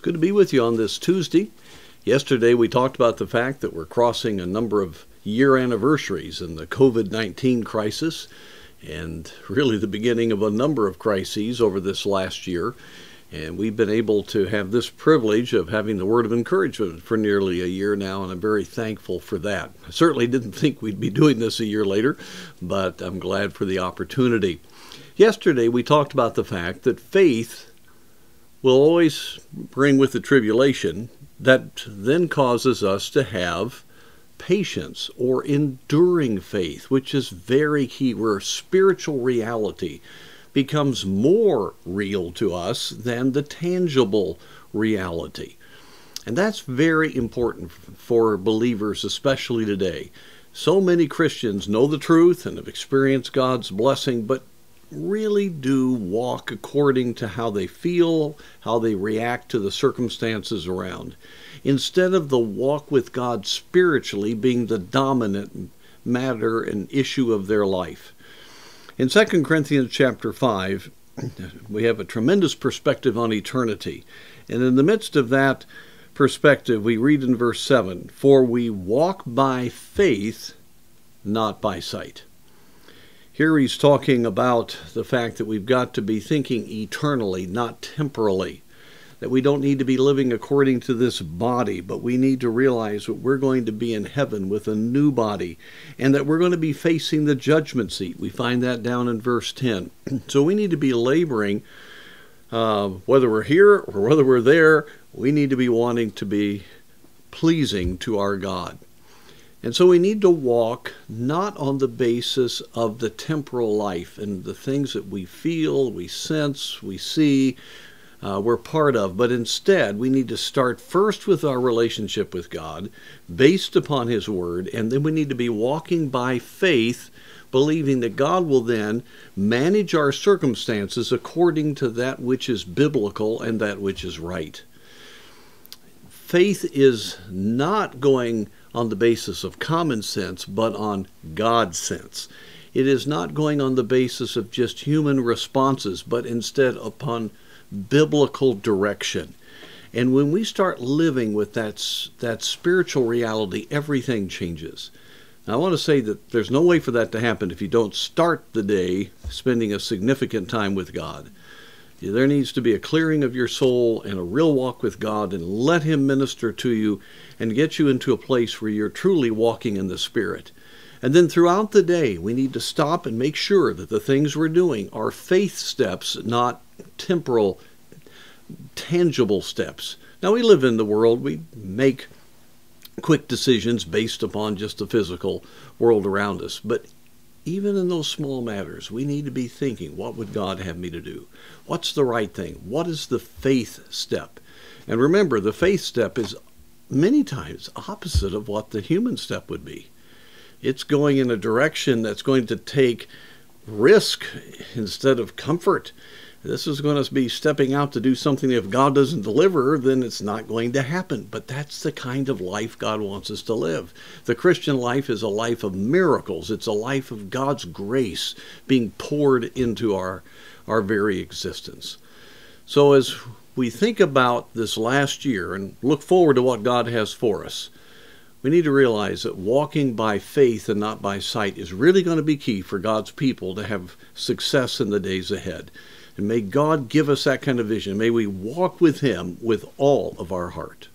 good to be with you on this Tuesday. Yesterday we talked about the fact that we're crossing a number of year anniversaries in the COVID-19 crisis, and really the beginning of a number of crises over this last year. And we've been able to have this privilege of having the word of encouragement for nearly a year now, and I'm very thankful for that. I certainly didn't think we'd be doing this a year later, but I'm glad for the opportunity. Yesterday we talked about the fact that faith will always bring with the tribulation that then causes us to have patience or enduring faith, which is very key, where spiritual reality becomes more real to us than the tangible reality. And that's very important for believers, especially today. So many Christians know the truth and have experienced God's blessing, but really do walk according to how they feel, how they react to the circumstances around, instead of the walk with God spiritually being the dominant matter and issue of their life. In 2 Corinthians chapter 5, we have a tremendous perspective on eternity. And in the midst of that perspective, we read in verse 7, "For we walk by faith, not by sight." Here he's talking about the fact that we've got to be thinking eternally, not temporally. That we don't need to be living according to this body, but we need to realize that we're going to be in heaven with a new body, and that we're going to be facing the judgment seat. We find that down in verse 10. So we need to be laboring, whether we're here or whether we're there, we need to be wanting to be pleasing to our God. And so we need to walk not on the basis of the temporal life and the things that we feel, we sense, we see, we're part of, but instead we need to start first with our relationship with God based upon His Word, and then we need to be walking by faith, believing that God will then manage our circumstances according to that which is biblical and that which is right. Faith is not going on the basis of common sense, but on God's sense. It is not going on the basis of just human responses, but instead upon biblical direction. And when we start living with that spiritual reality, everything changes. Now, I want to say that there's no way for that to happen if you don't start the day spending a significant time with God. There needs to be a clearing of your soul and a real walk with God, and let Him minister to you and get you into a place where you're truly walking in the Spirit. And then throughout the day, we need to stop and make sure that the things we're doing are faith steps, not temporal, tangible steps. Now, we live in the world. We make quick decisions based upon just the physical world around us. But even in those small matters, we need to be thinking, what would God have me to do? What's the right thing? What is the faith step? And remember, the faith step is many times opposite of what the human step would be. It's going in a direction that's going to take risk instead of comfort. This is going to be stepping out to do something that if God doesn't deliver, then it's not going to happen. But that's the kind of life God wants us to live. The Christian life is a life of miracles. It's a life of God's grace being poured into our very existence. So as we think about this last year and look forward to what God has for us, we need to realize that walking by faith and not by sight is really going to be key for God's people to have success in the days ahead. And may God give us that kind of vision. May we walk with Him with all of our heart.